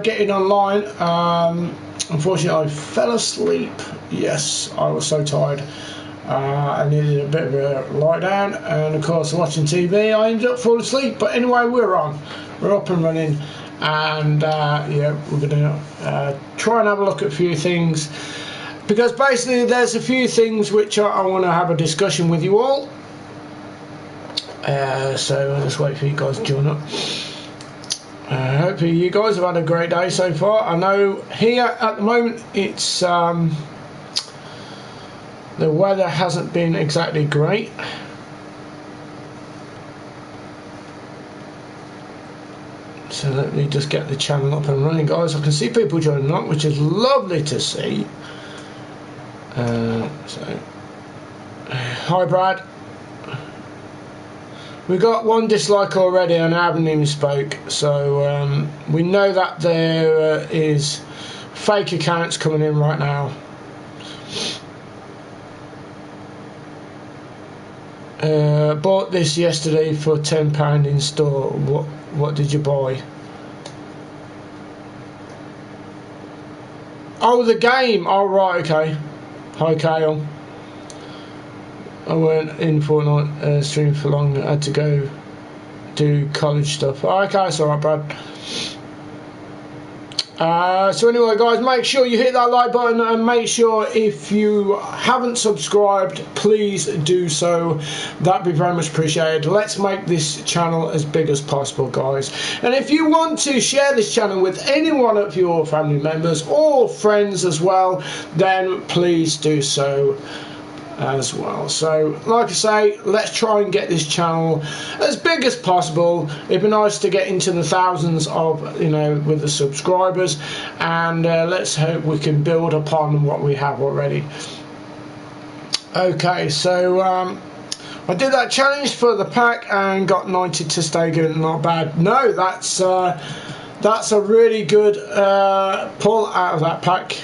getting online. Unfortunately I fell asleep. Yes, I was so tired. I needed a bit of a lie down, and of course watching TV I ended up falling asleep. But anyway, we're up and running, and yeah, we're gonna try and have a look at a few things, because basically there's a few things which I want to have a discussion with you all. So I'll just wait for you guys to join up. Hopefully you guys have had a great day so far. I know here at the moment it's the weather hasn't been exactly great. So let me just get the channel up and running, guys. I can see people joining up, which is lovely to see. Hi Brad. We got one dislike already and I haven't even spoke, so we know that there is fake accounts coming in right now. Bought this yesterday for £10 in store. What did you buy? Oh, the game. Oh right, okay. Hi Kale. I weren't in FORTNITE stream for long. I had to go do college stuff. Oh, okay, that's alright, Brad. So anyway, guys, make sure you hit that like button, and make sure if you haven't subscribed, please do so. That'd be very much appreciated. Let's make this channel as big as possible, guys. And if you want to share this channel with any one of your family members or friends as well, then please do so as well. So like I say, let's try and get this channel as big as possible. It'd be nice to get into the thousands of, you know, with the subscribers, and let's hope we can build upon what we have already. Okay, so I did that challenge for the pack and got 90 to stay good. Not bad. No, that's a really good pull out of that pack.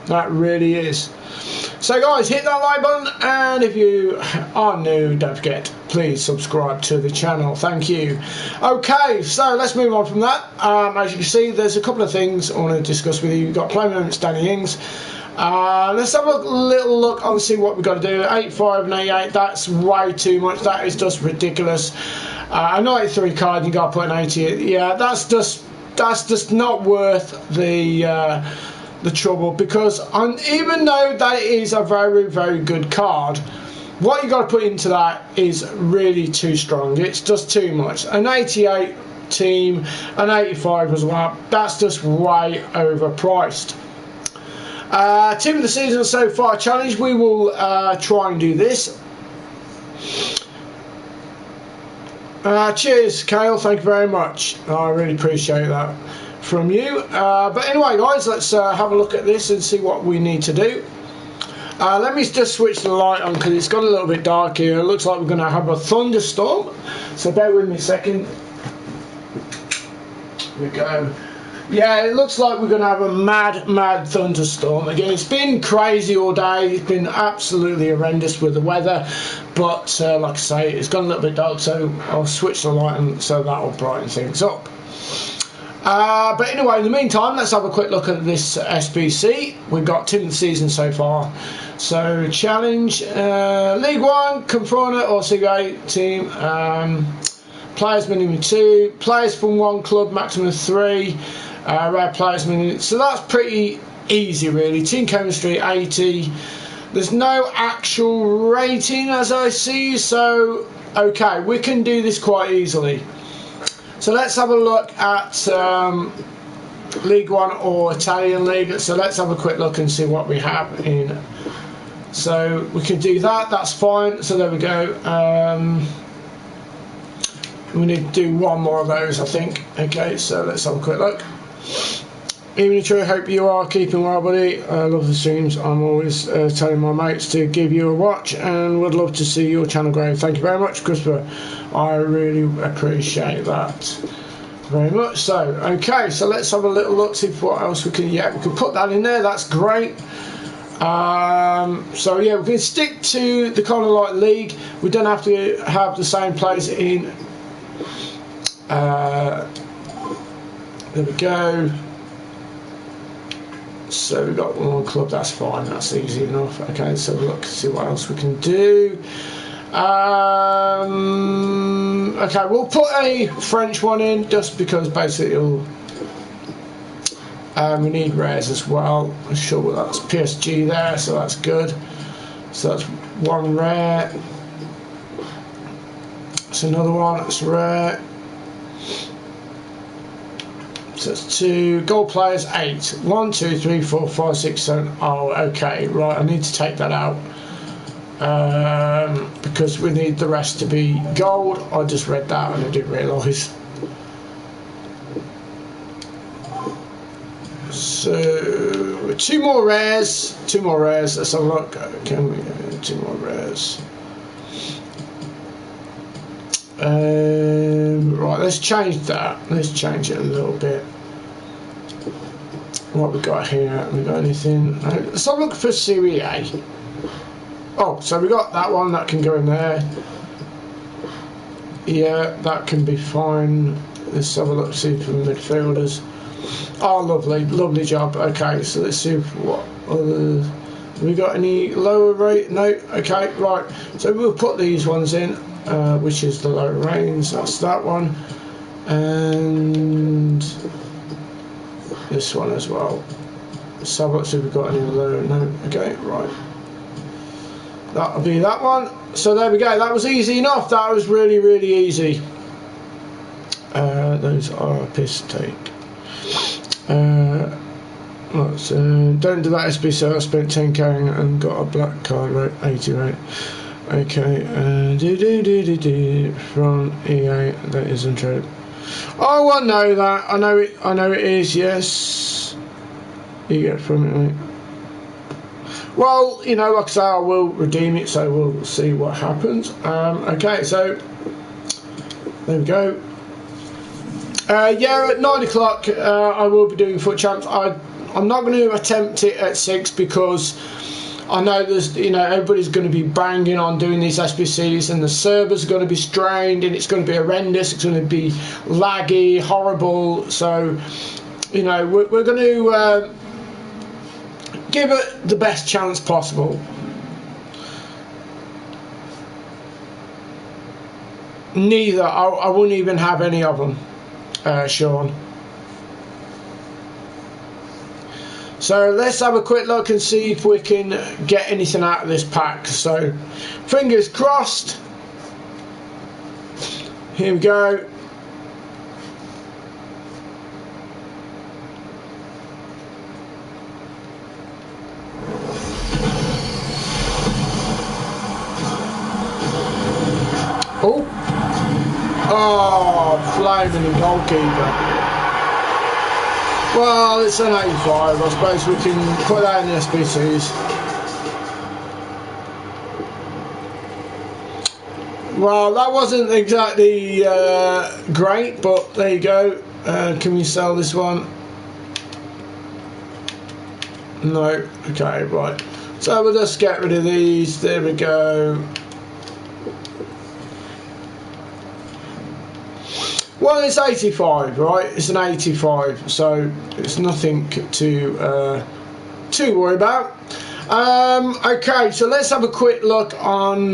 That really is. So guys, hit that like button, and if you are new, don't forget, please subscribe to the channel. Thank you. Okay, so let's move on from that. As you can see, there's a couple of things I want to discuss with you. You've got play moments, Danny Ings. Let's have a little look and see what we've got to do. 85 and 88, that's way too much. That is just ridiculous. A 93 card, you got to put an 80. Yeah, that's just not worth the trouble, because even though that is a very, very good card, what you got to put into that is really too strong. It's just too much. An 88 team, an 85 as well, that's just way overpriced. Team of the season so far challenge, we will try and do this. Cheers Kale, thank you very much. I really appreciate that from you. But anyway guys, let's have a look at this and see what we need to do. Let me just switch the light on because it's got a little bit dark here. It looks like we're going to have a thunderstorm, so bear with me a second. Here we go. Yeah, it looks like we're going to have a mad thunderstorm. Again, it's been crazy all day. It's been absolutely horrendous with the weather, but like I say, it's gone a little bit dark, so I'll switch the light and so that will brighten things up. But anyway, in the meantime, let's have a quick look at this SBC. We've got team of the season so far. So challenge, League 1, Confronter or CBA team, players minimum 2, players from 1 club maximum 3, rare players minimum. So that's pretty easy really. Team chemistry 80. There's no actual rating as I see, so okay, we can do this quite easily. So let's have a look at League 1 or Italian League. So let's have a quick look and see what we have in. So we can do that, that's fine. So there we go. We need to do one more of those, I think. Okay, so let's have a quick look. Evening True, hope you are keeping well, buddy. I love the streams. I'm always telling my mates to give you a watch and would love to see your channel grow. Thank you very much, Christopher. I really appreciate that very much. So, okay, so let's have a little look, see what else we can. Yeah, we can put that in there. That's great. So yeah, we can stick to the kind of like league. We don't have to have the same place in. There we go. So we've got one club, that's fine, that's easy enough. Okay, so look, see what else we can do. Okay, we'll put a French one in just because basically it'll, we need rares as well. I'm sure that's PSG there, so that's good. So that's one rare. That's another one, that's rare. So that's 2 goal players, 8. 1, 2, 3, 4, 5, 6, 7. Oh, okay, right. I need to take that out because we need the rest to be gold. I just read that and I didn't realise. So 2 more rares. 2 more rares. Let's have a look. Can we 2 more rares? Right, let's change that. Let's change it a little bit. What we got here? We got anything? Let's have a look for Serie A. Oh, so we got that one that can go in there. Yeah, that can be fine. Let's have a look, see for midfielders. Oh, lovely, lovely job. Okay, so let's see what other. Have we got any lower rate? No. Okay, right. So we'll put these ones in. Which is the low range, that's that one, and this one as well. So let's see if we've got any low. No, okay, right. That'll be that one. So there we go. That was easy enough. That was really, really easy. Those are a piss take. Don't do that SBC. I spent 10k and got a black card rate, 80 rate. Okay, from EA, that isn't true. Oh, I know that. I know it is. Yes, you get from it. Mate. Well, you know, like I say, I will redeem it, so we'll see what happens. Okay, so there we go. Yeah, at 9 o'clock, I will be doing Foot Champs. I'm not going to attempt it at 6 because I know there's, you know, everybody's going to be banging on doing these SBCs and the servers are going to be strained and it's going to be horrendous, it's going to be laggy, horrible. So, you know, we're going to give it the best chance possible. Neither, I wouldn't even have any of them, Sean. So let's have a quick look and see if we can get anything out of this pack. So fingers crossed. Here we go. Oh, flaming goalkeeper. Well, it's an 85. I suppose we can put that in the SBCs. Well, that wasn't exactly great, but there you go. Can we sell this one? No. Okay, right. So we'll just get rid of these. There we go. Well, it's 85, right? It's an 85, so it's nothing to worry about. Okay, so let's have a quick look on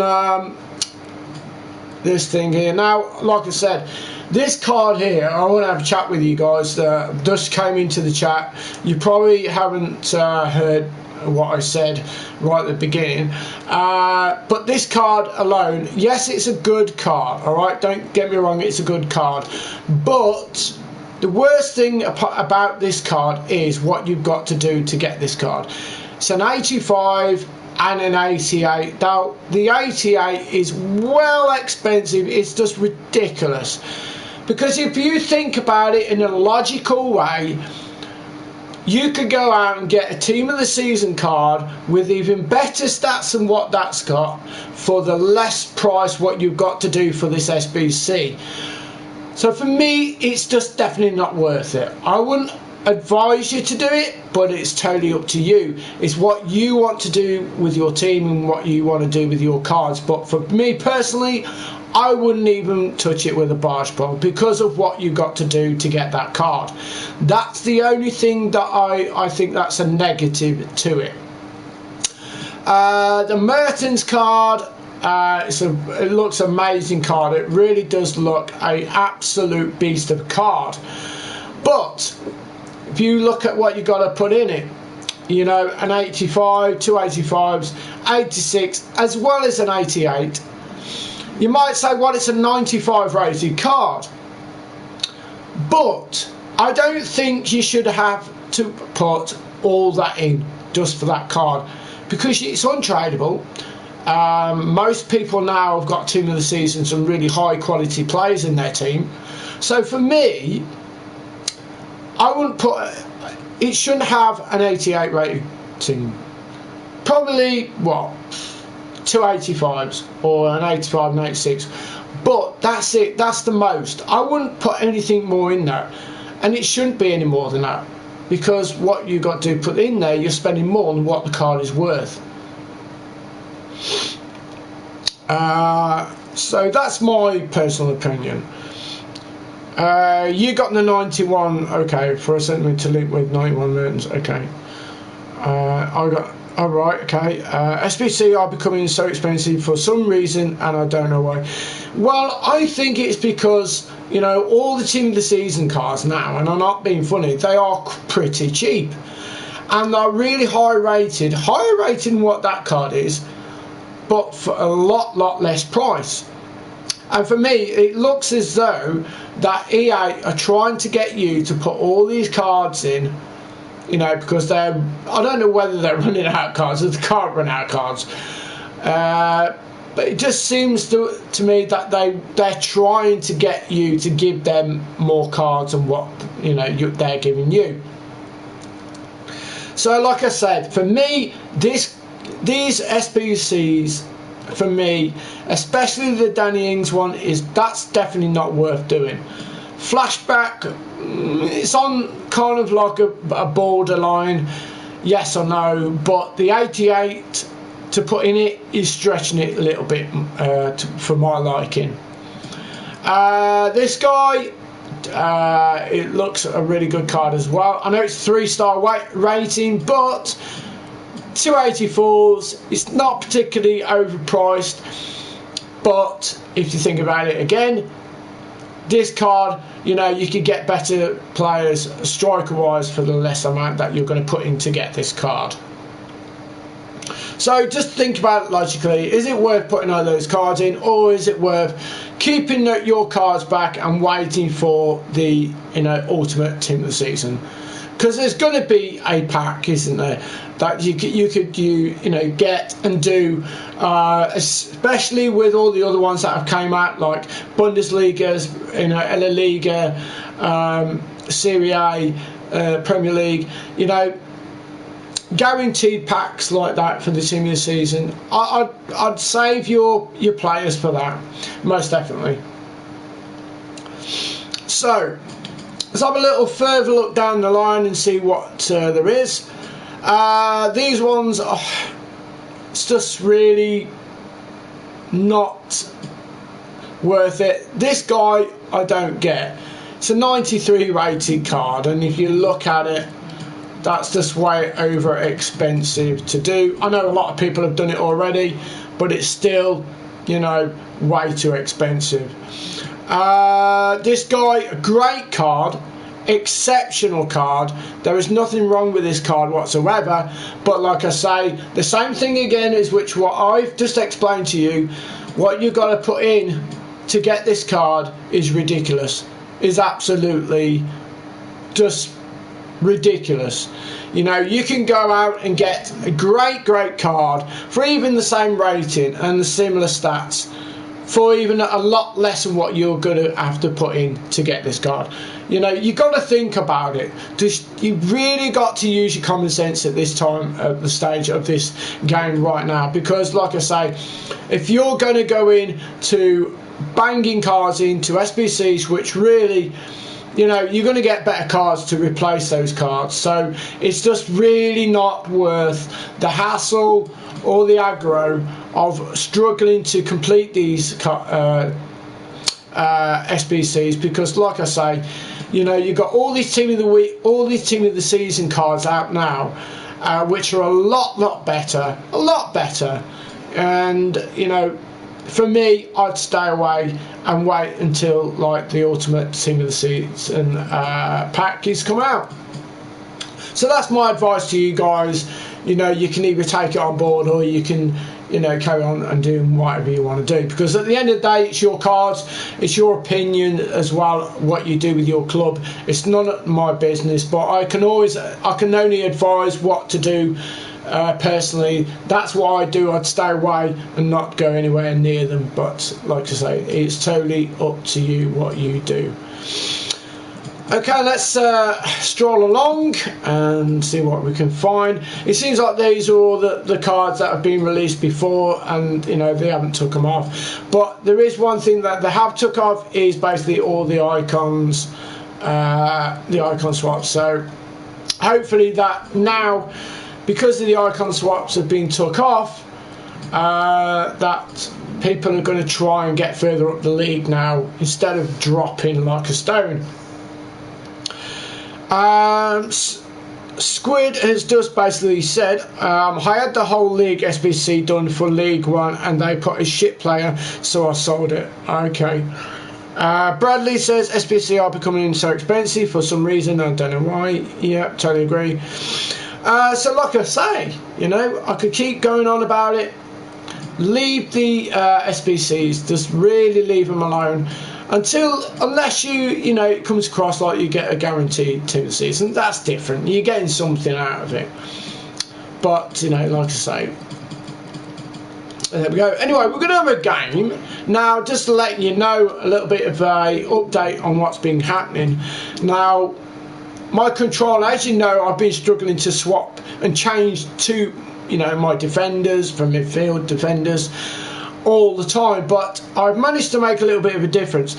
this thing here. Now, like I said, this card here, I want to have a chat with you guys that just came into the chat. You probably haven't heard what I said right at the beginning, but this card alone, yes, it's a good card, alright, don't get me wrong, it's a good card, but the worst thing about this card is what you've got to do to get this card. It's an 85 and an 88. Now the 88 is well expensive, it's just ridiculous, because if you think about it in a logical way, you could go out and get a team of the season card with even better stats than what that's got for the less price what you've got to do for this SBC. So for me, it's just definitely not worth it. I wouldn't advise you to do it, but it's totally up to you. It's what you want to do with your team and what you want to do with your cards. But for me personally, I wouldn't even touch it with a barge pole because of what you got to do to get that card. That's the only thing that I think that's a negative to it. The Mertens card, it looks amazing card. It really does look an absolute beast of a card. But if you look at what you got to put in it, you know, an 85, two 85s, 86, as well as an 88. You might say, well, it's a 95 rated card. But I don't think you should have to put all that in just for that card, because it's untradeable. Most people now have got team of the season, some really high quality players in their team. So for me, I wouldn't put it. Shouldn't have an 88 rating. Probably what, 285s or an 85 and 86. But that's it. That's the most. I wouldn't put anything more in there, and it shouldn't be any more than that, because what you got to put in there, you're spending more than what the card is worth. So that's my personal opinion. You got the 91, okay, for a sentimental link with 91 Mertens, okay. I got, alright, okay. SBC are becoming so expensive for some reason, and I don't know why. Well, I think it's because, you know, all the team of the season cards now, and I'm not being funny, they are pretty cheap. And they're really higher rated than what that card is, but for a lot less price. And for me, it looks as though that EA are trying to get you to put all these cards in, you know, because I don't know whether they're running out of cards or they can't run out of cards. But it just seems to me that they're trying to get you to give them more cards than what, you know, they're giving you. So like I said, for me, these SBCs, for me, especially the Danny Ings one, that's definitely not worth doing. Flashback, it's on kind of like a borderline, yes or no, but the 88 to put in it is stretching it a little bit for my liking. This guy, it looks a really good card as well. I know it's 3-star rating, but 284s, it's not particularly overpriced, but if you think about it again, this card, you know, you could get better players striker wise for the less amount that you're going to put in to get this card. So just think about it logically. Is it worth putting all those cards in, or is it worth keeping your cards back and waiting for the, you know, ultimate team of the season? Because there's going to be a pack, isn't there, that you could get and do, especially with all the other ones that have came out, like Bundesliga's, you know, La Liga, Serie A, Premier League, you know, guaranteed packs like that for the team of the season. I'd save your players for that, most definitely. So let's have a little further look down the line and see what there is. These ones are, it's just really not worth it. This guy I don't get. It's a 93 rated card, and if you look at it, that's just way over expensive to do. I know a lot of people have done it already, but it's still, you know, way too expensive. This guy, a great card, exceptional card. There is nothing wrong with this card whatsoever, but like I say, the same thing again is what I've just explained to you. What you got to put in to get this card is ridiculous, is absolutely just ridiculous. You know, you can go out and get a great card for even the same rating and the similar stats for even a lot less than what you're going to have to put in to get this card. You know, you got to think about it. You really got to use your common sense at this time, at the stage of this game right now, because like I say, if you're going to go in to banging cards into SBCs, which really, you know, you're going to get better cards to replace those cards. So it's just really not worth the hassle or the aggro of struggling to complete these SBCs, because like I say, you know, you've got all these team of the week, all these team of the season cards out now, which are a lot better, and you know, for me, I'd stay away and wait until like the ultimate team of the season pack is come out. So that's my advice to you guys. You know, you can either take it on board, or you can, you know, carry on and do whatever you want to do, because at the end of the day, it's your cards, it's your opinion as well, what you do with your club. It's none of my business, but I can only advise what to do. Personally, that's what I do. I'd stay away and not go anywhere near them, but like I say, it's totally up to you what you do. Okay, let's stroll along and see what we can find. It seems like these are all the cards that have been released before, and you know, they haven't took them off. But there is one thing that they have took off, is basically all the icons, the icon swaps. So hopefully that now, because of the icon swaps have been took off, that people are going to try and get further up the league now, instead of dropping like a stone. Squid has just basically said, I had the whole league SBC done for League 1 and they put a shit player, so I sold it. Okay. Bradley says SBC are becoming so expensive for some reason, I don't know why. Yeah, totally agree. So like I say, you know, I could keep going on about it. Leave the SBCs, just really leave them alone unless you know, it comes across like you get a guaranteed team of the season. That's different, you're getting something out of it. But you know, like I say, there we go. Anyway, we're going to have a game now, just to let you know a little bit of a update on what's been happening. Now, my controller, as you know, I've been struggling to swap and change to, you know, my defenders from midfield defenders all the time, but I've managed to make a little bit of a difference.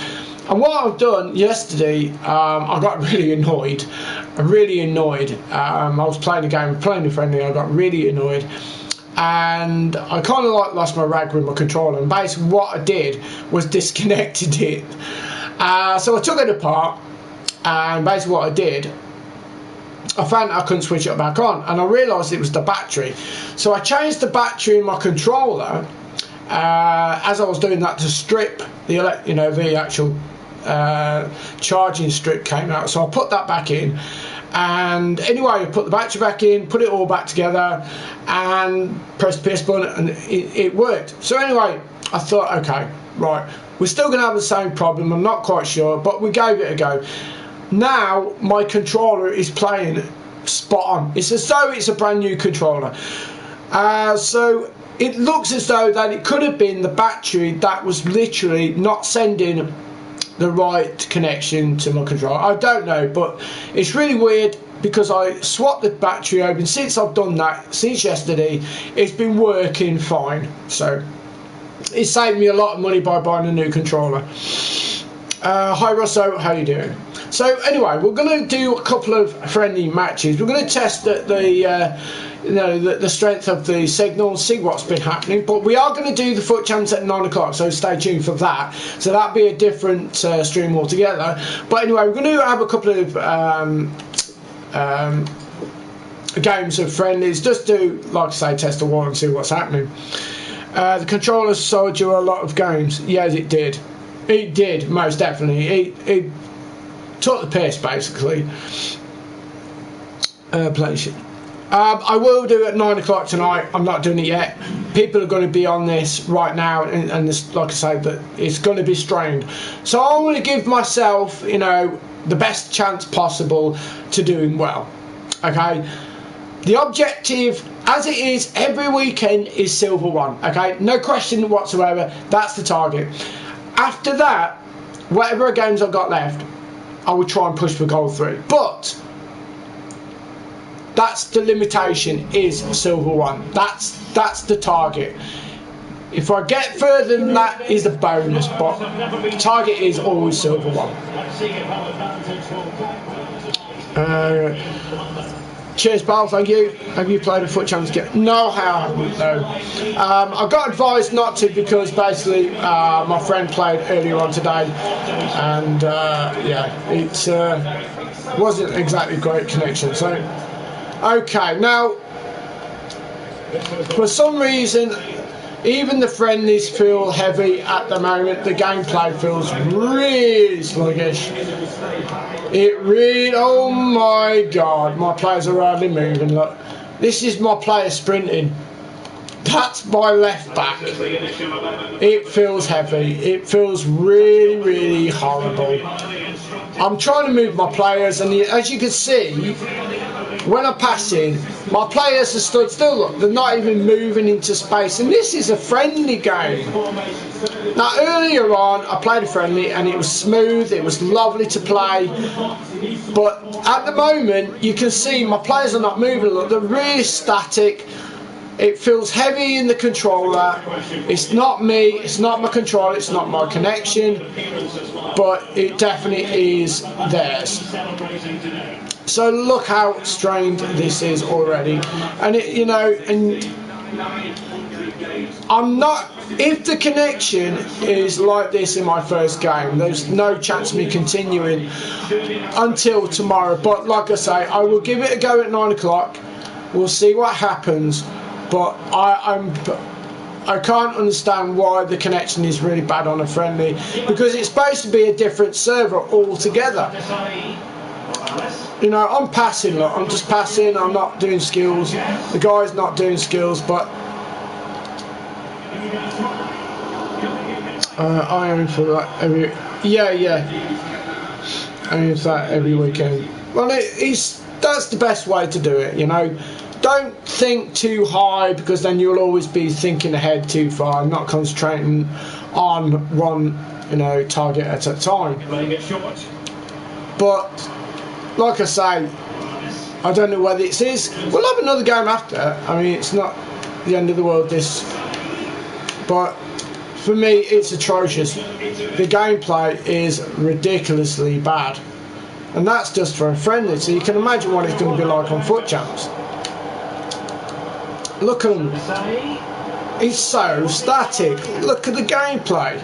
And what I've done yesterday, I got really annoyed. I was playing a game, playing a friendly, I got really annoyed, and I kind of like lost my rag with my controller, and basically what I did was disconnected it. So I took it apart, and basically what I did, I found I couldn't switch it back on, and I realised it was the battery. So I changed the battery in my controller as I was doing that, to strip the, you know, the actual charging strip came out. So I put that back in, and anyway, I put the battery back in, put it all back together, and pressed the PS button, and it worked. So anyway, I thought, okay, right, we're still going to have the same problem, I'm not quite sure, but we gave it a go. Now my controller is playing spot on. It's as though it's a brand new controller. So it looks as though that it could have been the battery that was literally not sending the right connection to my controller. I don't know, but it's really weird, because I swapped the battery over, and since I've done that, since yesterday, it's been working fine. So it saved me a lot of money by buying a new controller. Hi Rosso, how you doing? So anyway, we're going to do a couple of friendly matches. We're going to test the strength of the signal, see what's been happening. But we are going to do the FUT Champs at 9 o'clock, so stay tuned for that. So that'll be a different stream altogether. But anyway, we're going to have a couple of games of friendlies, just to, like I say, test the water and see what's happening. The controller sold you a lot of games. Yes, it did. It did, most definitely. It took the piss, basically. I will do it at 9 o'clock tonight. I'm not doing it yet. People are going to be on this right now, and this, like I say, that it's going to be strained. So I want to give myself, you know, the best chance possible to doing well. Okay. The objective, as it is every weekend, is Silver 1. Okay, no question whatsoever. That's the target. After that, whatever games I've got left, I will try and push for Gold 3. But that's the limitation, is Silver 1. That's the target. If I get further than that, is a bonus, but target is always silver 1. Cheers, pal, thank you. Have you played a FUT Champs game? No, I haven't, no. I got advised not to because basically my friend played earlier on today, and yeah, it wasn't exactly a great connection. So, okay, now, for some reason, even the friendlies feel heavy at the moment. The gameplay feels really sluggish. It really, oh my god, my players are hardly moving. Look, this is my player sprinting. That's my left back. It feels heavy. It feels really, really horrible. I'm trying to move my players, and as you can see, when I'm passing, my players are stood still. Look, they're not even moving into space, and this is a friendly game. Now, earlier on, I played a friendly, and it was smooth. It was lovely to play, but at the moment, you can see my players are not moving. Look, they're really static. It feels heavy in the controller. It's not me, it's not my controller, it's not my connection, but it definitely is theirs. So look how strained this is already. And it, you know, and I'm not, if the connection is like this in my first game, there's no chance of me continuing until tomorrow. But like I say, I will give it a go at 9 o'clock. We'll see what happens. But I can't understand why the connection is really bad on a friendly, because it's supposed to be a different server altogether. You know, I'm passing, look, I'm just passing, I'm not doing skills, the guy's not doing skills, but I aim for that every, yeah, I aim for that every weekend. Well, that's the best way to do it, you know. Don't think too high, because then you'll always be thinking ahead too far and not concentrating on one, you know, target at a time. But like I say, I don't know whether it is. We'll have another game after. I mean, it's not the end of the world, this. But for me, it's atrocious. The gameplay is ridiculously bad, and that's just for a friendly. So you can imagine what it's going to be like on FUT Champs. Look at him. He's so static. Look at the gameplay.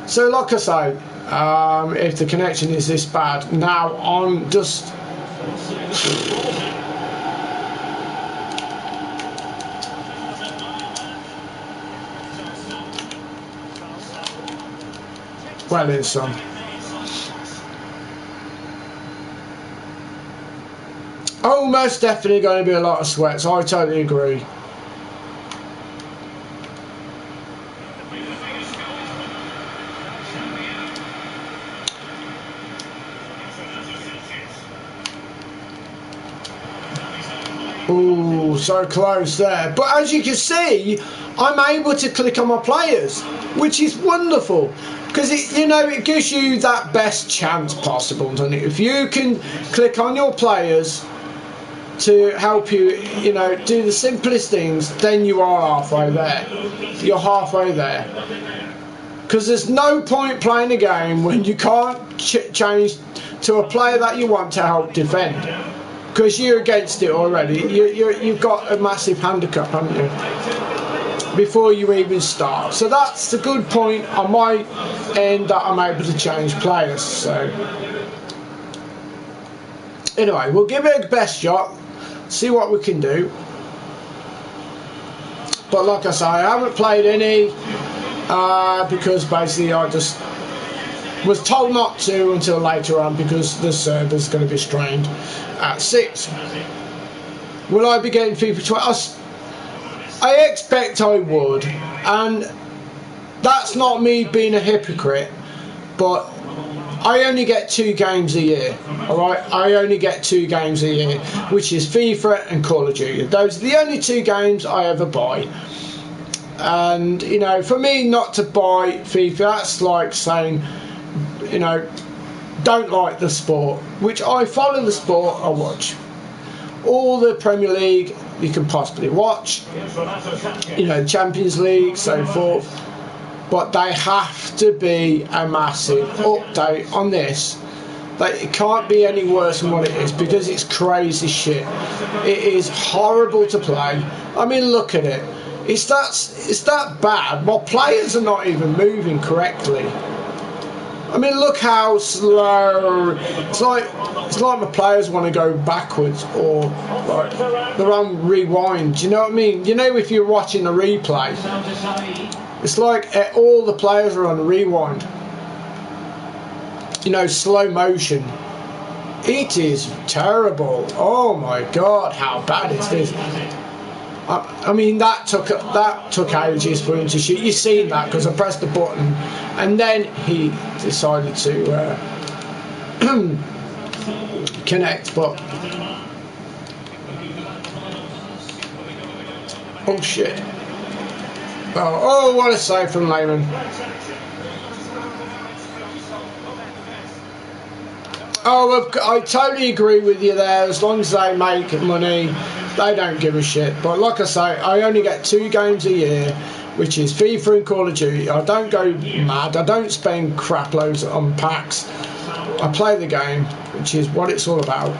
So like I say, if the connection is this bad, now I'm just... well, there's some. Oh, most definitely going to be a lot of sweats. I totally agree. Oh, so close there. But as you can see, I'm able to click on my players, which is wonderful, because it, you know, it gives you that best chance possible, doesn't it? If you can click on your players to help you, you know, do the simplest things, then you are halfway there. You're halfway there. Because there's no point playing a game when you can't change to a player that you want to help defend, because you're against it already. You've got a massive handicap, haven't you, before you even start. So that's the good point on my end, that I'm able to change players. So anyway, we'll give it a best shot, see what we can do. But like I say, I haven't played any because basically I just was told not to until later on, because the server's going to be strained at 6. Will I be getting FIFA 20? I expect I would, and that's not me being a hypocrite, but I only get 2 games a year, alright? I only get 2 games a year, which is FIFA and Call of Duty. Those are the only 2 games I ever buy. And, you know, for me not to buy FIFA, that's like saying, you know, don't like the sport, which I follow the sport, I watch. all the Premier League you can possibly watch, you know, Champions League, so forth. But they have to be a massive update on this. It can't be any worse than what it is, because it's crazy shit. It is horrible to play. I mean, look at it. It's that bad. My players are not even moving correctly. I mean, look how slow. It's like my players want to go backwards, or like they're on rewind. You know what I mean? You know, if you're watching a replay, it's like all the players are on rewind. You know, slow motion. It is terrible. Oh my God, how bad is this? I mean, that took ages for him to shoot. You've seen that, because I pressed the button and then he decided to connect. But oh shit! Oh, what a save from Lehman! Oh, I totally agree with you there. As long as they make money, they don't give a shit. But like I say, I only get 2 games a year, which is FIFA and Call of Duty. I don't go mad. I don't spend crap loads on packs. I play the game, which is what it's all about.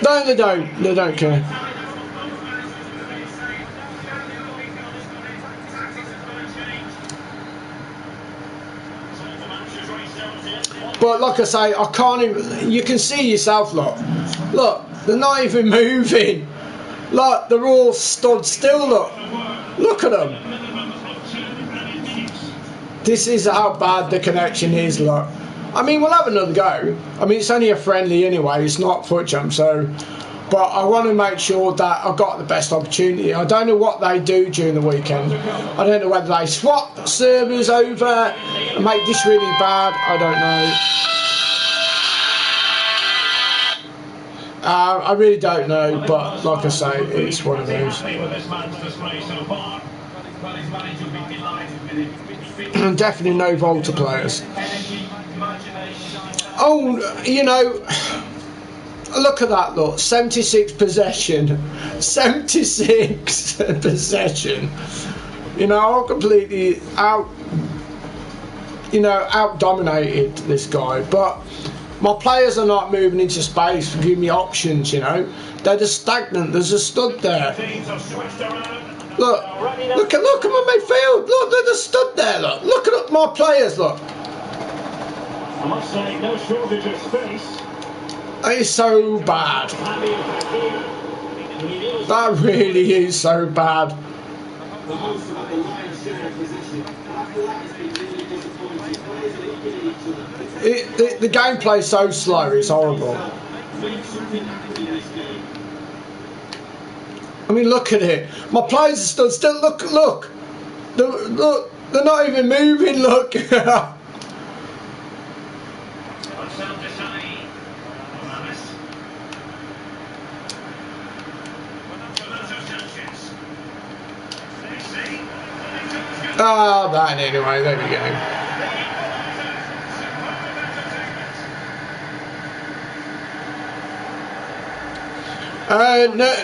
No, they don't. They don't care. But like I say, I can't even. You can see yourself, look, they're not even moving. Look, they're all stood still. Look at them. This is how bad the connection is. Look, I mean, we'll have another go. I mean, it's only a friendly anyway. It's not foot jump, so. But I want to make sure that I've got the best opportunity. I don't know what they do during the weekend. I don't know whether they swap servers over and make this really bad. I don't know. I really don't know, but like I say, it's one of those. And definitely no Volta players. Oh, you know... Look at that, look, 76 possession, 76 possession. You know, completely out-dominated this guy. But my players are not moving into space to give me options, you know. They're just stagnant, there's a stud there. Look at my midfield, look, they're just stood there, look at my players, look. I must say, no shortage of space. It's so bad. That really is so bad. The gameplay's so slow, it's horrible. I mean, look at it. My players are stood still. Look. They're not even moving. Look. Oh, that anyway, there we go.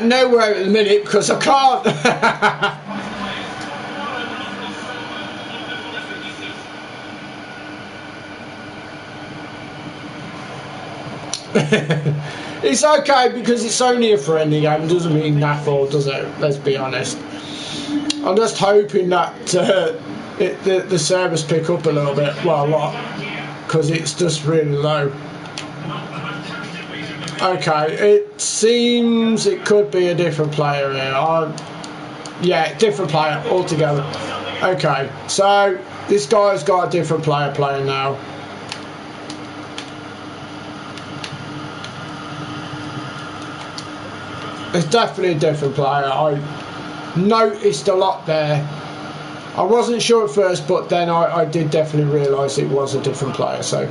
Nowhere at the minute, because I can't. It's okay, because it's only a friendly game. It doesn't mean naff all, does it? Let's be honest. I'm just hoping that the servers pick up a little bit, well, a lot, because it's just really low. Okay, it seems it could be a different player here. Yeah, different player altogether. Okay, so this guy's got a different player playing now. It's definitely a different player. I noticed a lot there. I wasn't sure at first, but then I did definitely realise it was a different player. So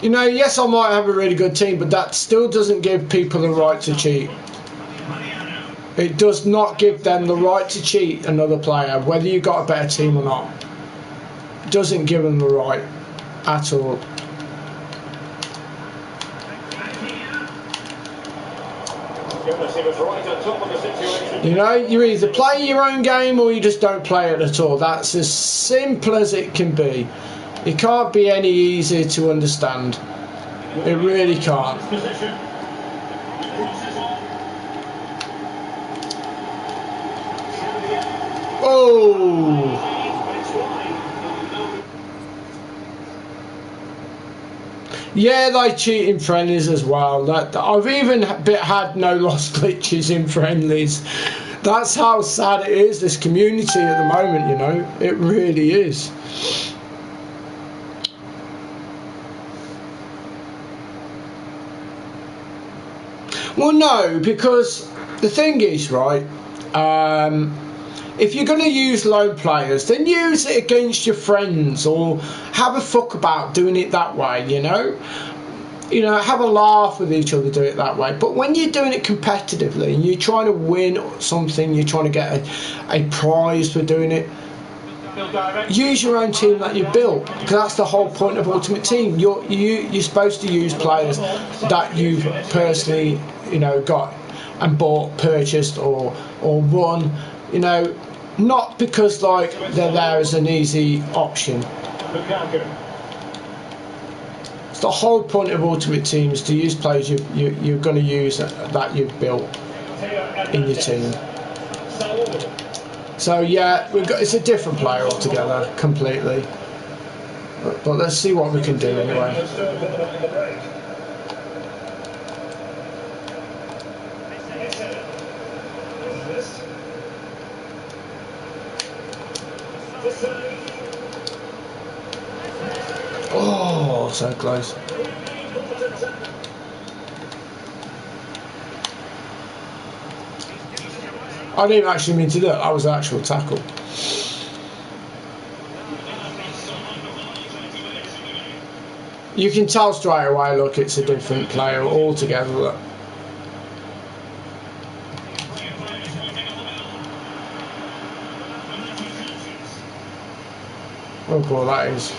You know, yes, I might have a really good team, but that still doesn't give people the right to cheat. It does not give them the right to cheat another player, whether you got a better team or not. It doesn't give them the right at all. You know, you either play your own game or you just don't play it at all. That's as simple as it can be. It can't be any easier to understand. It really can't. Oh! Yeah, they cheat in friendlies as well. I've even had no lost glitches in friendlies. That's how sad it is, this community at the moment, you know. It really is. Well, no, because the thing is, right, if you're going to use lone players, then use it against your friends, or have a fuck about doing it that way, you know? You know, have a laugh with each other, do it that way. But when you're doing it competitively and you're trying to win something, you're trying to get a prize for doing it, use your own team that you built, because that's the whole point of Ultimate Team. You're supposed to use players that you've personally, you know, got and bought, purchased, or won, you know, not because like they're there as an easy option. It's the whole point of Ultimate Team is to use players you're going to use that you've built in your team. So yeah, it's a different player altogether, completely. But let's see what we can do anyway. Oh, so close. I didn't actually mean to do that. That was an actual tackle. You can tell straight away, look, it's a different player altogether. Look. Oh, cool, that is.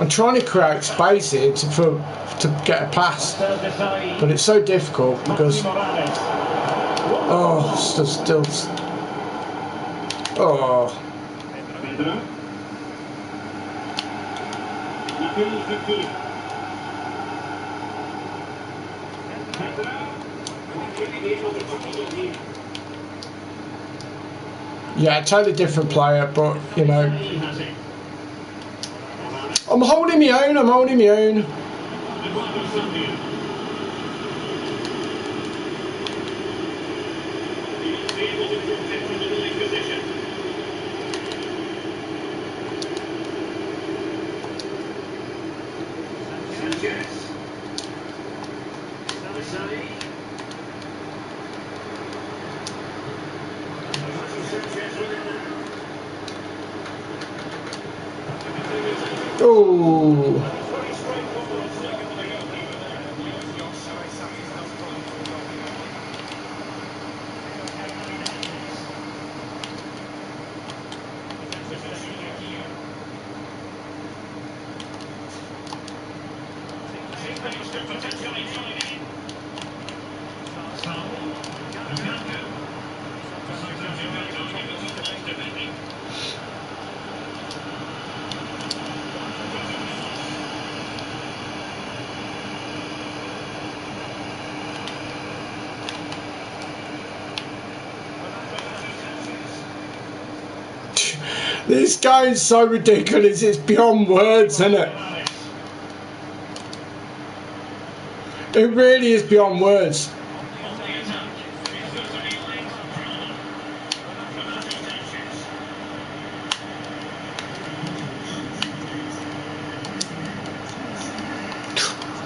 I'm trying to create space here to get a pass, but it's so difficult because still yeah, totally different player, but you know, I'm holding my own. I'm holding my own. Oh. This game is so ridiculous, it's beyond words, isn't it? It really is beyond words.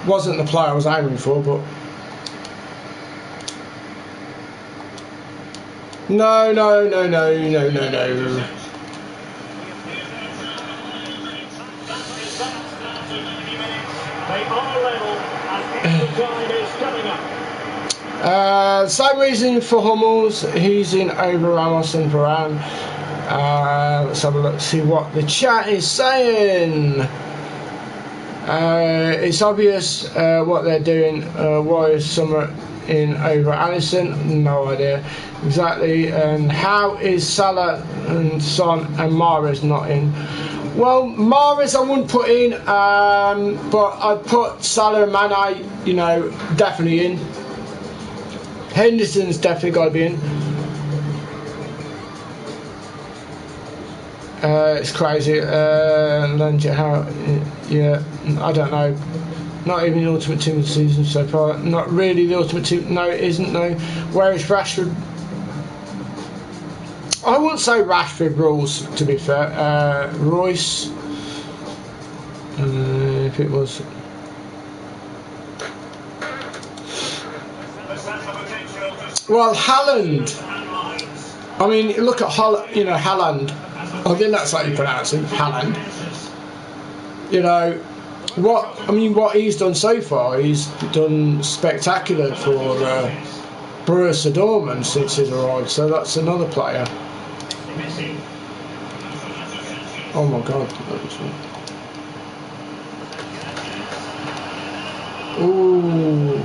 Wasn't the player I was aiming for, but no. They are level and extra time is coming up. Same reason for Hummels. He's in over Ramos and Varane. Let's have a look, see what the chat is saying. It's obvious what they're doing. Why is Summer in over Alisson? No idea exactly. And how is Salah and Son and Mahrez not in? Well, Mahrez I wouldn't put in, but I'd put Salah and Mane, you know, definitely in. Henderson's definitely got to be in. It's crazy. How? Yeah, I don't know. Not even the Ultimate Team of the season so far. Not really the Ultimate Team. No, it isn't. No. Where is Rashford? I wouldn't say Rashford rules, to be fair. Royce. If it was. Well, Haaland. I mean, look at Haaland. You know, Haaland. I think that's how you pronounce it, Haaland. You know, what he's done so far, he's done spectacular for Borussia Dortmund since he's arrived. So that's another player. Oh my God! Ooh.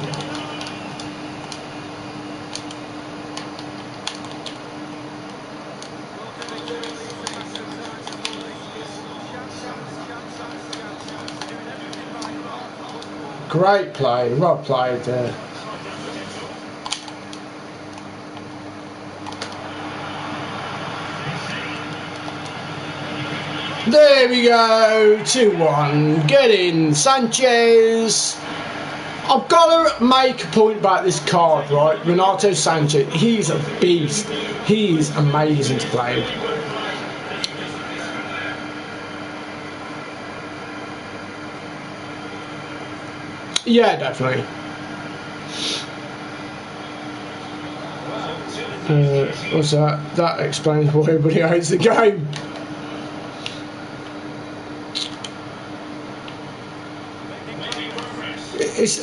Great play, well played there. There we go, 2-1. Get in, Sanchez. I've got to make a point about this card, right? Renato Sanchez, he's a beast. He's amazing to play. Yeah, definitely. What's that? That explains why everybody hates the game.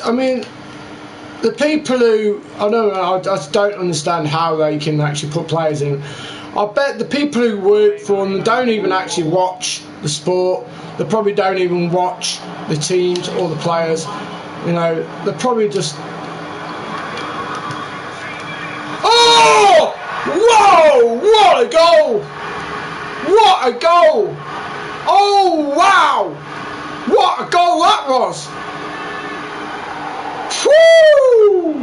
I mean, the people who I just don't understand how they can actually put players in. I bet the people who work for them don't even actually watch the sport. They probably don't even watch the teams or the players. You know, they're probably just. Oh! Whoa! What a goal! What a goal! Oh wow! What a goal that was! Woo!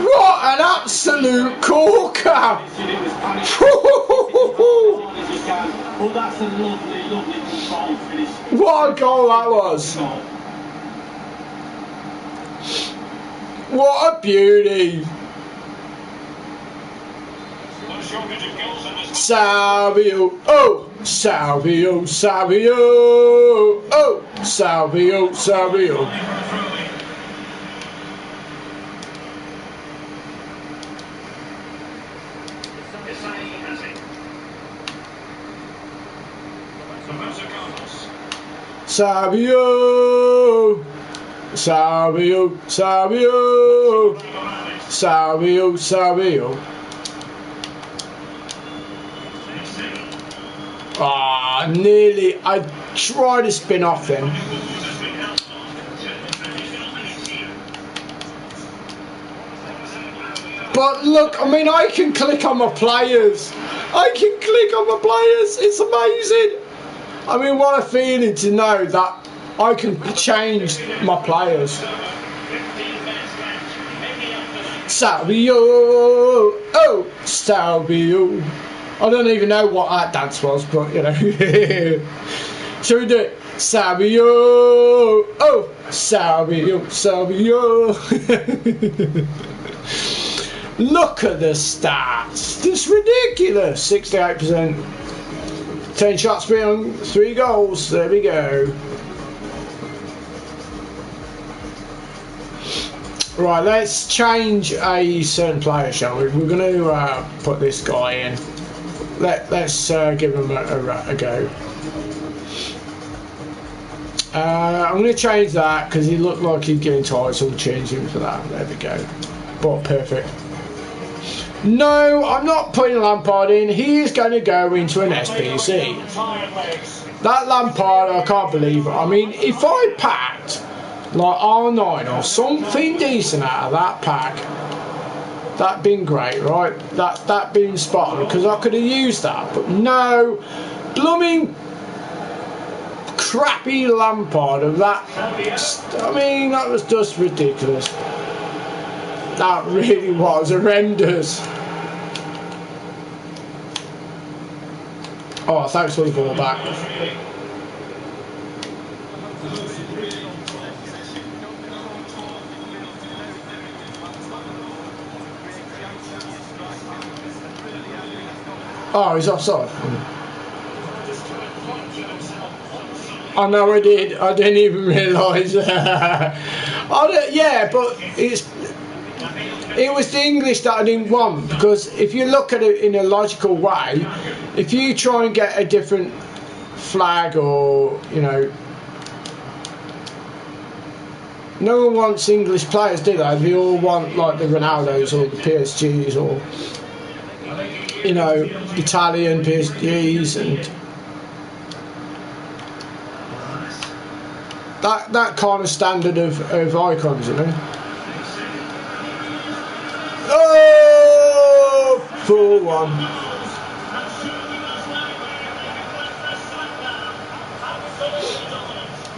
What an absolute corker! What a goal that was! What a beauty! Salvio! Oh! Salvio! Salvio! Oh! Salvio! Salvio! Savio, Savio, Savio, Savio, Savio. Ah, nearly. I tried to spin off him. But look, I mean, I can click on my players. I can click on my players. It's amazing. I mean, what a feeling to know that I can change my players. Salvio, oh, Salvio. I don't even know what that dance was, but you know. Shall we do it? Salvio, oh, Salvio, Salvio. Look at the stats. It's ridiculous. 68%. 10 shots, 3 goals. There we go. Right, let's change a certain player, shall we? We're going to put this guy in. Let's give him a go. I'm going to change that because he looked like he's getting tired, so we'll change him for that. There we go. But perfect. No, I'm not putting Lampard in. He is going to go into an SPC. That Lampard, I can't believe it. I mean, if I packed like R9 or something decent out of that pack, that'd been great, right? That been spot on, because I could have used that. But no, blooming crappy Lampard of that. I mean, that was just ridiculous. That really was horrendous. Oh, thanks for the ball back. Oh, he's offside. I know I did. I didn't even realise. Yeah, but it was the English that I didn't want, because if you look at it in a logical way, if you try and get a different flag, or you know, no one wants English players, do they? They all want like the Ronaldos or the PSGs, or you know, Italian PSGs, and that kind of standard of icons, you know. Oh, 4-1.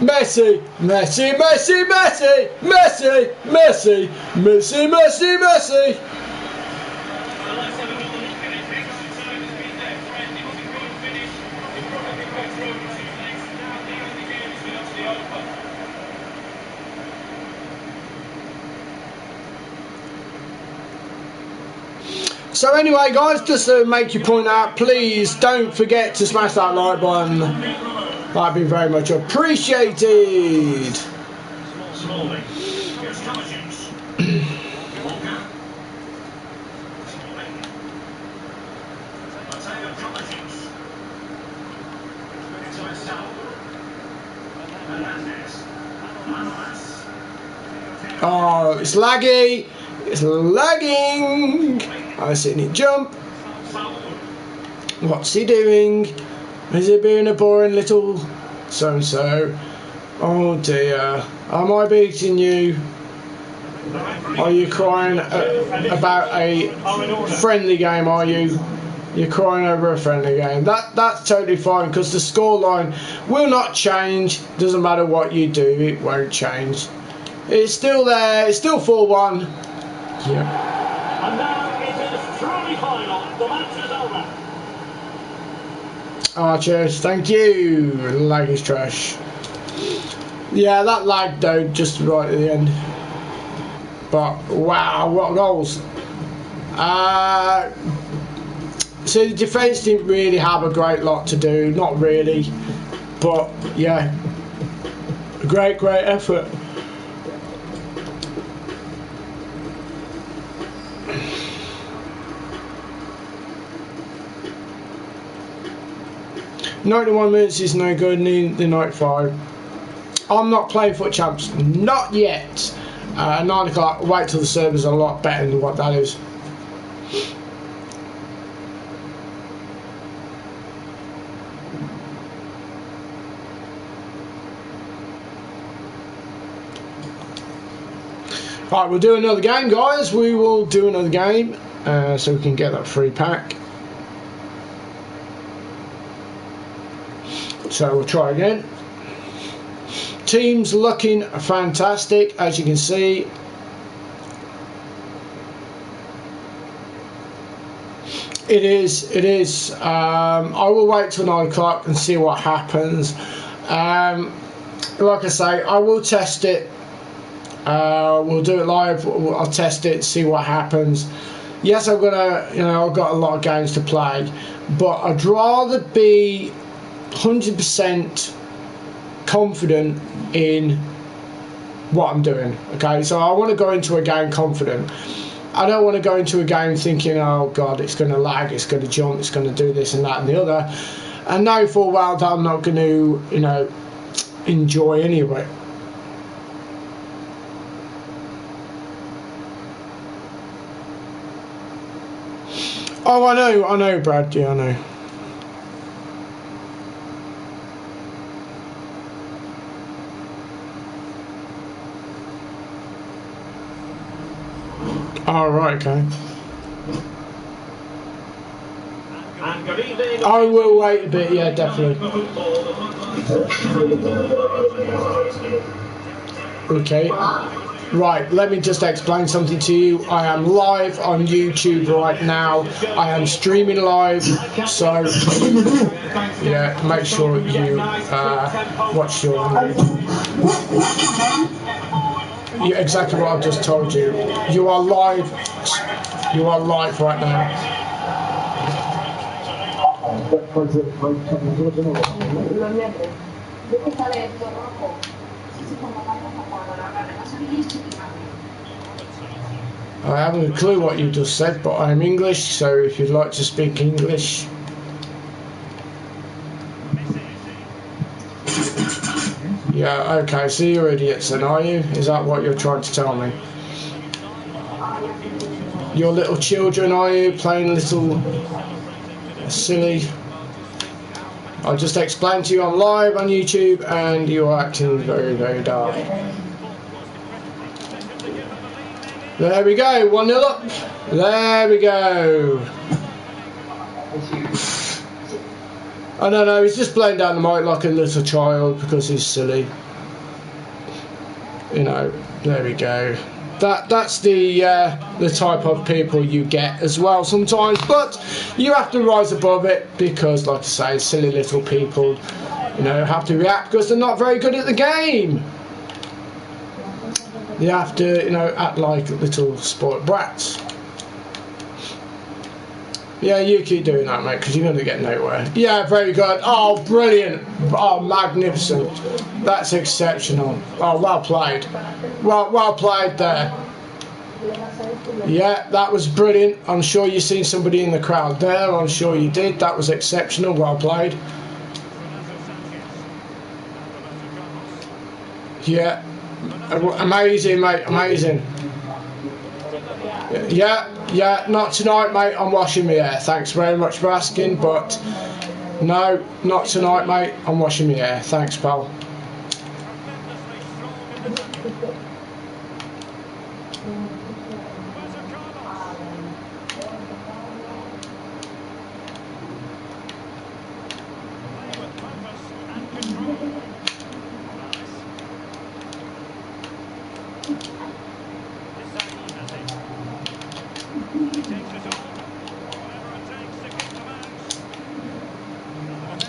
Messi, Messi, Messi, Messi, Messi, Messi, Messi, Messi, Messi. So anyway, guys, just to make you point out, please don't forget to smash that like button. That'd be very much appreciated. Oh, it's laggy. It's lagging. I've seen it jump. What's he doing? Is he being a boring little so-and-so? Oh dear. Am I beating you? Are you crying about a friendly game, are you? You're crying over a friendly game. That's totally fine, because the scoreline will not change. Doesn't matter what you do, it won't change. It's still there. It's still 4-1. Yeah. And now it is truly final. The match is over. Oh, cheers. Thank you. Lag is trash. Yeah, that lag though, just right at the end. But wow, what goals! So the defence didn't really have a great lot to do. Not really, but yeah, a great effort. "91 minutes is no good, need the 95. I'm not playing Foot Champs, not yet. 9 o'clock, wait till the servers are a lot better than what that is. Right, we'll do another game, guys. We will do another game so we can get that free pack. So we'll try again. Team's looking fantastic, as you can see. It is. I will wait till 9 o'clock and see what happens. Like I say, I will test it. We'll do it live. I'll test it, see what happens. Yes, I've got I've got a lot of games to play, but I'd rather be 100% confident in what I'm doing. Okay, so I want to go into a game confident. I don't want to go into a game thinking, oh God, it's going to lag, it's going to jump, it's going to do this and that and the other, and know full well that I'm not going to, you know, enjoy anyway. Oh, I know, Brad. Yeah, I know. Oh, right, okay. I will wait a bit, yeah, definitely. Okay. Right, let me just explain something to you. I am live on YouTube right now. I am streaming live, so yeah, make sure you watch your yeah, exactly what I've just told you. You are live. You are live right now. I haven't a clue what you just said, but I'm English, so if you'd like to speak English. Yeah, okay, so you're idiots then, are you? Is that what you're trying to tell me? You're little children, are you? Playing little silly. I just explained to you I'm live on YouTube and you're acting very, very dark. There we go, 1-0 up. There we go. I don't know, he's just playing down the mic like a little child because he's silly. You know, there we go. That's the type of people you get as well sometimes, but you have to rise above it because, like I say, silly little people, you know, have to react because they're not very good at the game. They have to, you know, act like little spoiled brats. Yeah, you keep doing that, mate, because you're going to get nowhere. Yeah, very good. Oh, brilliant. Oh, magnificent. That's exceptional. Oh, well played. Well played there. Yeah, that was brilliant. I'm sure you've seen somebody in the crowd there. I'm sure you did. That was exceptional. Well played. Yeah. Amazing, mate. Amazing. Yeah, not tonight, mate. I'm washing my hair. Thanks very much for asking, but no, not tonight, mate. I'm washing my hair. Thanks, pal.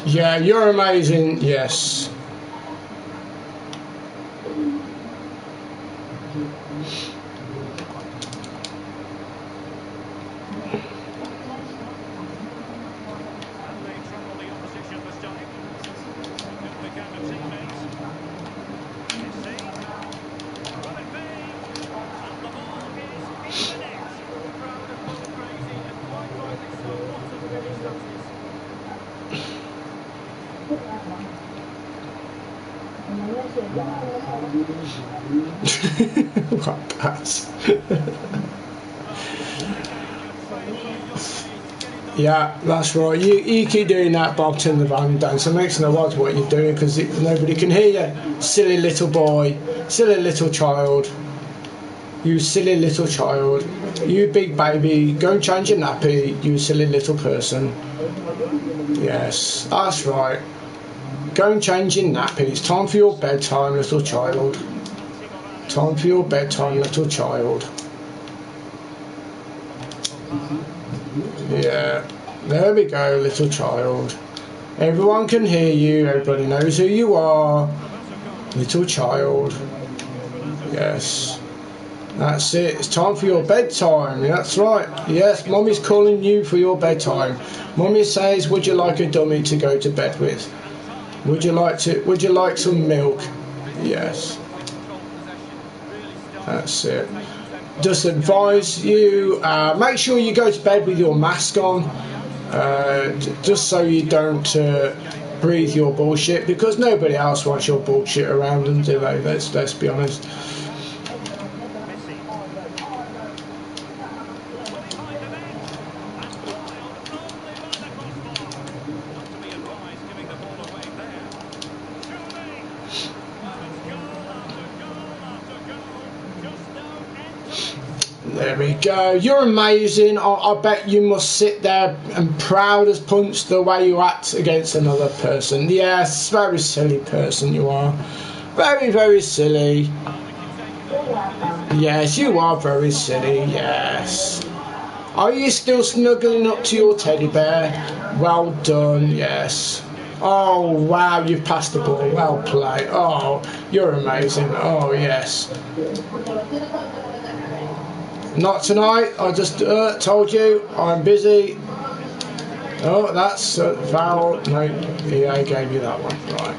Yeah, you're amazing, yes. What pass? Yeah, that's right. You keep doing that, Bob, turn the volume down. So it makes no odds what you're doing because nobody can hear you. Silly little boy, silly little child. You silly little child. You big baby, go and change your nappy, you silly little person. Yes, that's right. Go and change your nappy. It's time for your bedtime, little child. Time for your bedtime, little child. Yeah, there we go, little child. Everyone can hear you, everybody knows who you are. Little child. Yes. That's it, it's time for your bedtime. That's right. Yes, Mummy's calling you for your bedtime. Mummy says, would you like a dummy to go to bed with? Would you like some milk? Yes. That's it. Just advise you, make sure you go to bed with your mask on, just so you don't breathe your bullshit, because nobody else wants your bullshit around them, do they? Let's be honest. There we go. You're amazing. I bet you must sit there and proud as punch the way you act against another person. Yes, very silly person you are. Very, very silly. Yes, you are very silly. Yes. Are you still snuggling up to your teddy bear? Well done. Yes. Oh, wow, you've passed the ball. Well played. Oh, you're amazing. Oh, yes. Not tonight, I just told you, I'm busy. Oh, that's a foul. No, I gave you that one, right.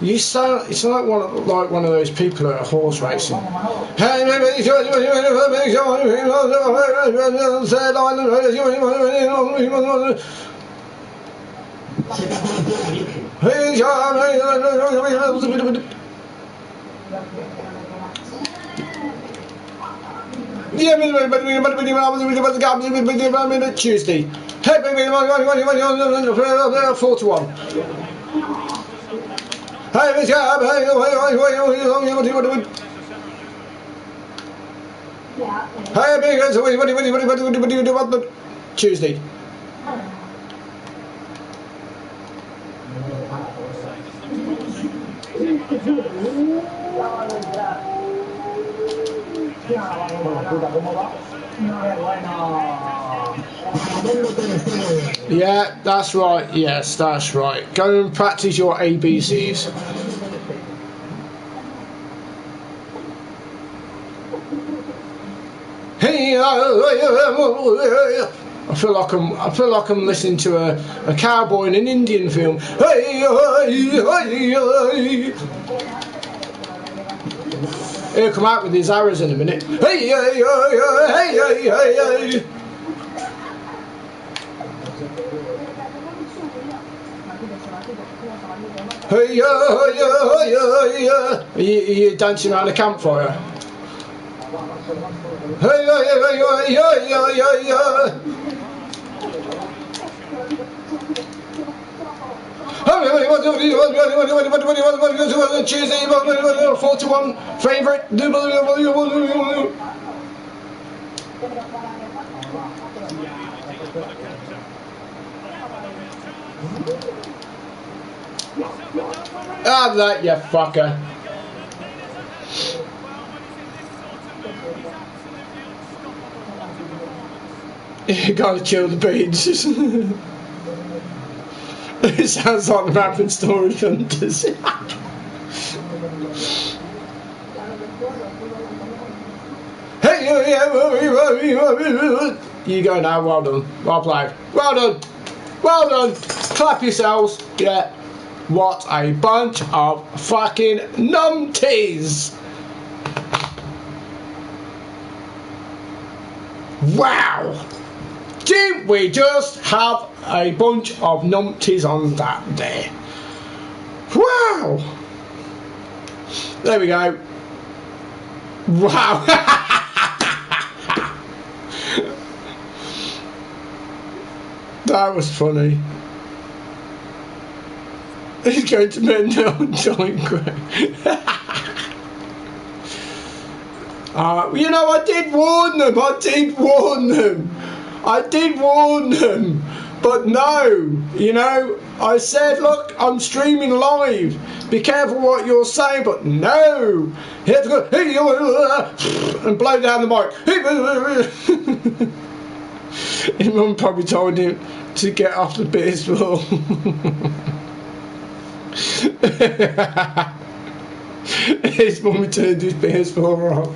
You sound, it's like one of those people at a horse racing. Tuesday. 4-1. Tuesday. Yeah, that's right. Yes, that's right. Go and practice your ABCs. I feel like I'm listening to a cowboy in an Indian film. He'll come out with his arrows in a minute. Are you dancing around the campfire? Tuesday, 4-1 favourite. Ah, that you fucker. You gotta chill the beans. It sounds like the rapping story hunters. You go now, well done. Well played. Well done. Well done. Clap yourselves. Yeah. What a bunch of fucking numpties. Wow. Didn't we just have a bunch of numpties on that there? Wow. There we go. Wow. That was funny. He's going to make no joint great. You know, I did warn them. But no, you know, I said, look, I'm streaming live. Be careful what you're saying, but no. You have to go and blow down the mic. His mum probably told him to get off the PS floor. His mum turned his PS4 off.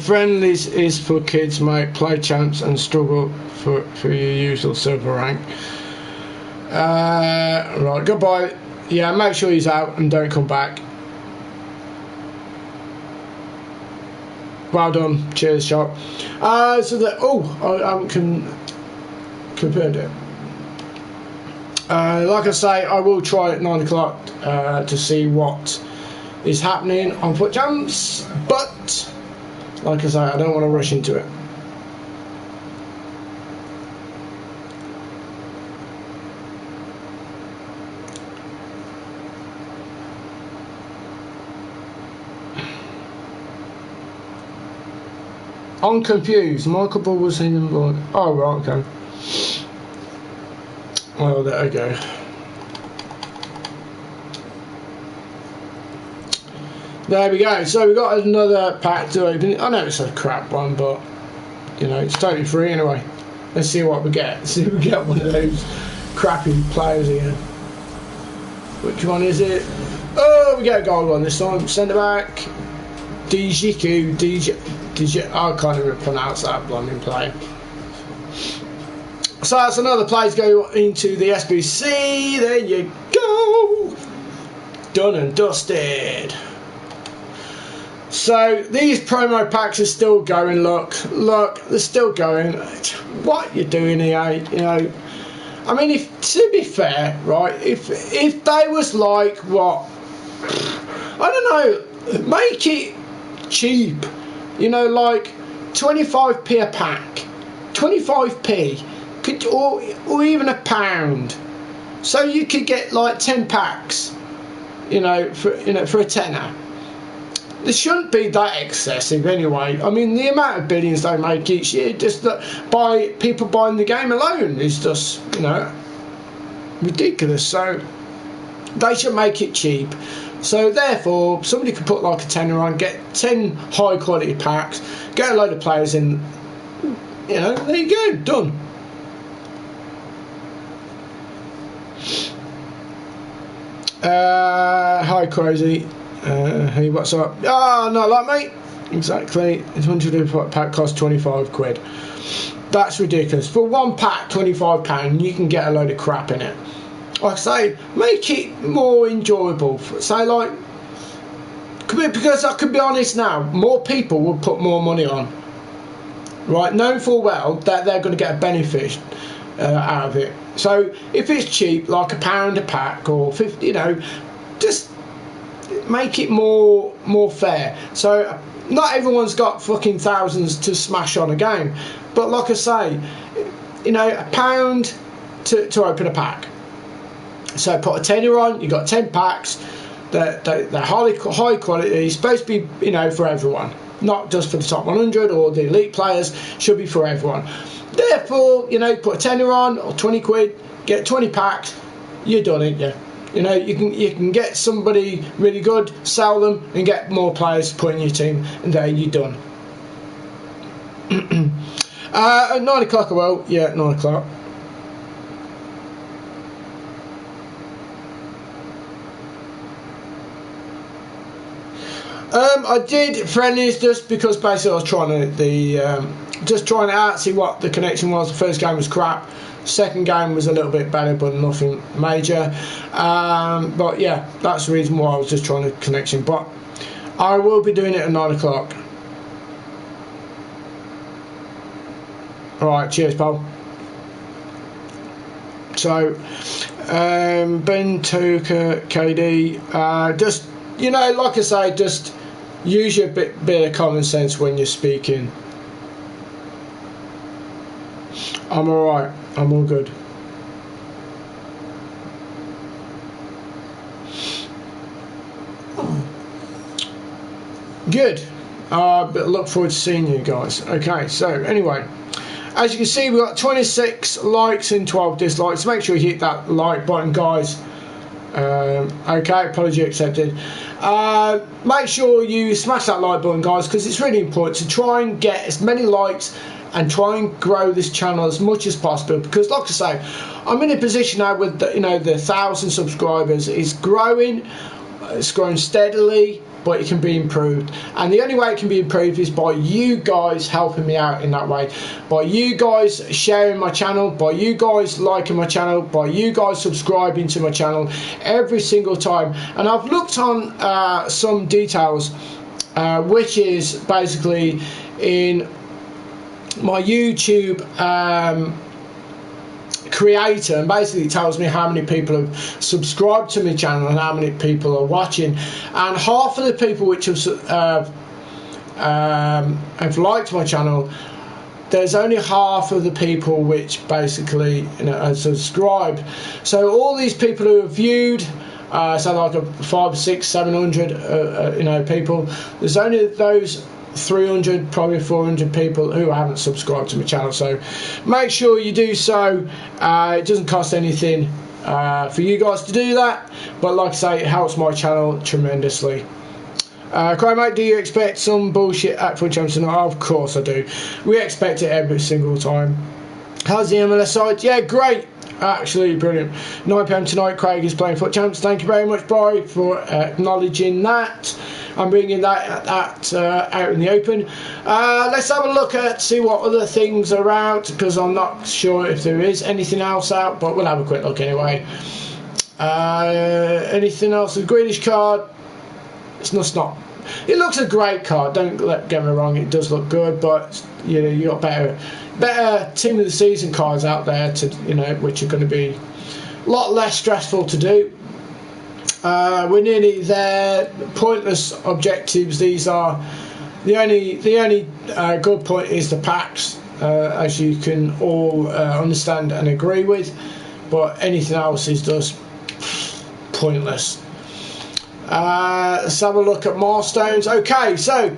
Friendlies is for kids, mate. Play champs and struggle for your usual silver rank. Right, goodbye. Yeah, make sure he's out and don't come back. Well done. Cheers, shot. So that I compared it. Like I say, I will try at 9 o'clock to see what is happening on foot jumps, but like I say, I don't want to rush into it. I'm confused. Michael Ball was in the... Oh, right, okay. Well, there we go. There we go. So we got another pack to open. I know it's a crap one, but you know it's totally free anyway. Let's see what we get. Let's see if we get one of those crappy players again. Which one is it? Oh, we get a gold one this time. Send it back. Dijiku. I can't even pronounce that blonding player. So that's another place go into the SBC. There you go. Done and dusted. So these promo packs are still going. Look, they're still going. What you're doing here, you know? I mean, if to be fair, right? If they was like what? I don't know. Make it cheap. You know, like 25p a pack, 25p, or even £1. So you could get like 10 packs. You know, for a tenner. It shouldn't be that excessive anyway. I mean, the amount of billions they make each year, just by people buying the game alone, is just, you know, ridiculous. So they should make it cheap. So therefore, somebody could put like a tenner on, get 10 high quality packs, get a load of players in. You know, there you go, done. Hi, Crazy. Hey, what's up? Oh, not like mate. Exactly. It's 100 pack costs 25 quid. That's ridiculous. For one pack, £25, you can get a load of crap in it. Like I say, make it more enjoyable. Say like, because I could be honest now, more people would put more money on. Right, knowing full well that they're going to get a benefit out of it. So if it's cheap, like £1 a pack or 50, you know, just make it more fair. So not everyone's got fucking thousands to smash on a game, but like I say, you know, £1 to open a pack. So put a tenner on, you got 10 packs. They're high quality. It's supposed to be, you know, for everyone, not just for the top 100 or the elite players. Should be for everyone. Therefore, you know, put a tenner on or 20 quid, get 20 packs. You're done, ain't you? You know, you can get somebody really good, sell them, and get more players to put in your team, and there you're done. At 9 o'clock, I will. Yeah, 9 o'clock. I did friendlies just because basically I was trying to just trying it out, see what the connection was. The first game was crap. Second game was a little bit better, but nothing major. But yeah, that's the reason why I was just trying the connection. But I will be doing it at 9 o'clock. Alright, cheers, pal. So, Ben Tuka, KD, just, you know, like I say, just use your bit of common sense when you're speaking. I'm alright. I'm all good. Good. But look forward to seeing you guys. Okay, so anyway, as you can see, we've got 26 likes and 12 dislikes. Make sure you hit that like button, guys. Okay, apology accepted. Make sure you smash that like button, guys, because it's really important to try and get as many likes and try and grow this channel as much as possible, because like I say, I'm in a position now with the, you know, the 1,000 subscribers. It's growing steadily, but it can be improved. And the only way it can be improved is by you guys helping me out in that way, by you guys sharing my channel, by you guys liking my channel, by you guys subscribing to my channel every single time. And I've looked on some details, which is basically in my YouTube creator, and basically it tells me how many people have subscribed to my channel and how many people are watching. And half of the people which have liked my channel, there's only half of the people which basically, you know, have subscribed. So all these people who have viewed, so like a 500, 600, 700 you know, people, there's only those 300, probably 400 people who haven't subscribed to my channel. So make sure you do so. It doesn't cost anything for you guys to do that, but like I say, it helps my channel tremendously. Cry mate, do you expect some bullshit at FUT Champs tonight? Of course I do. We expect it every single time. How's the MLS side? Yeah, great. Absolutely brilliant. 9 PM tonight, Craig is playing FUT Champs. Thank you very much, Bri, for acknowledging that. I'm bringing that out in the open. Let's have a look at, see what other things are out, because I'm not sure if there is anything else out, but we'll have a quick look anyway. Anything else? The Greenish card, it's not. It looks a great card, don't get me wrong, it does look good, but you know, you got better team of the season cards out there, to, you know, which are going to be a lot less stressful to do. We're nearly there. Pointless objectives, these are the only good point is the packs, as you can all understand and agree with, but anything else is just pointless. Let's have a look at milestones. Okay, so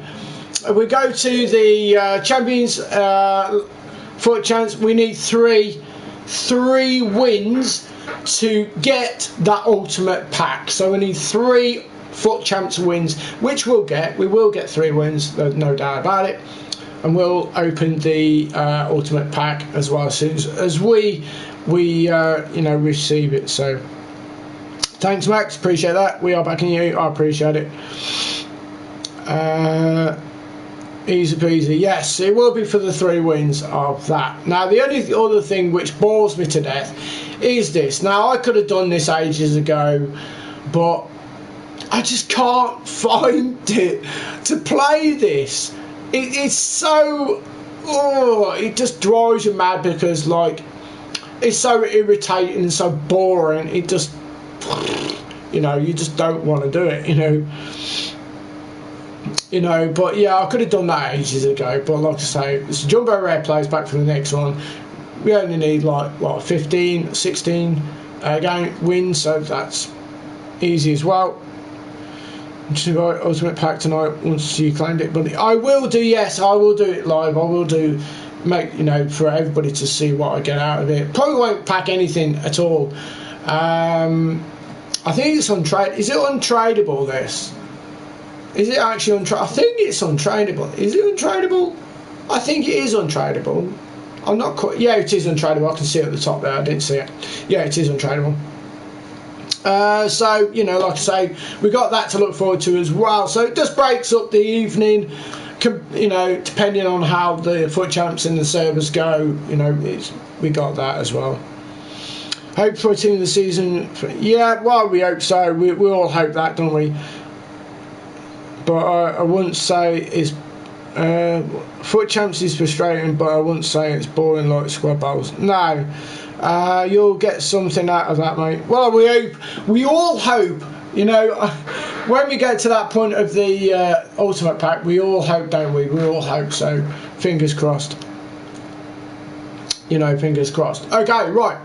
if we go to the Champions FUT Champs, we need three wins to get that ultimate pack. So we need 3 FUT Champs wins, which we'll get. We will get 3 wins, there's no doubt about it, and we'll open the ultimate pack as well as soon as we you know, receive it. So thanks, Max, appreciate that. We are backing you, I appreciate it. Easy peasy. Yes, it will be for the 3 wins of that. Now, the only other thing which bores me to death is this. Now, I could have done this ages ago, but I just can't find it to play this. It's so... oh, it just drives you mad, because, like, it's so irritating and so boring. It just... you know, you just don't want to do it, you know, but yeah, I could have done that ages ago, but like I say, it's a jumbo rare plays back for the next one. We only need like, what, 15, 16 game wins, so that's easy as well. Ultimate pack tonight once you claimed it, but I will do, yes, I will do it live. I will do, make, you know, for everybody to see what I get out of it. Probably won't pack anything at all. I think it's untrade. Is it untradeable, this? Is it actually untradeable? I think it's untradeable. Is it untradeable? I think it is untradeable. I'm not quite... yeah, it is untradeable. I can see it at the top there. I didn't see it. Yeah, it is untradeable. So, you know, like I say, we got that to look forward to as well. So it just breaks up the evening, you know, depending on how the FUT Champs and the servers go. You know, we got that as well. Hope for a team of the season. Yeah, well, we hope so. We all hope that, don't we? But I wouldn't say it's... FUT Champs is frustrating, but I wouldn't say it's boring like squad battles. No. You'll get something out of that, mate. Well, we hope. We all hope. You know, when we get to that point of the Ultimate Pack, we all hope, don't we? We all hope, so fingers crossed. You know, fingers crossed. Okay, right.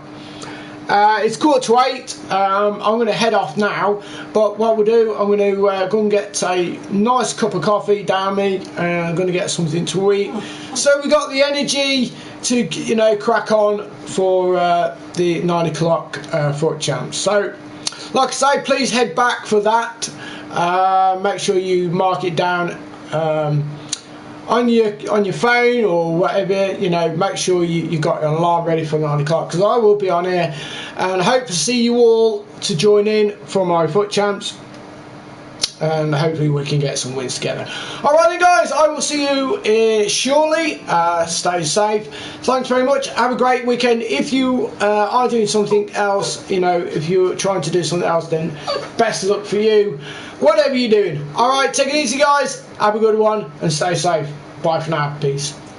It's 7:45. I'm going to head off now, but what we'll do, I'm going to go and get a nice cup of coffee down me, and I'm going to get something to eat. So we got the energy to, you know, crack on for the 9 o'clock FUT Champs. So, like I say, please head back for that. Make sure you mark it down on your phone or whatever, you know. Make sure you got an alarm ready for 9 o'clock, because I will be on here, and I hope to see you all to join in for my FUT Champs. and hopefully we can get some wins together. Alright then guys, I will see you shortly. Stay safe. Thanks very much. Have a great weekend. If you are doing something else, you know, if you're trying to do something else, then best of luck for you, whatever you're doing. Alright, take it easy guys. Have a good one and stay safe. Bye for now. Peace.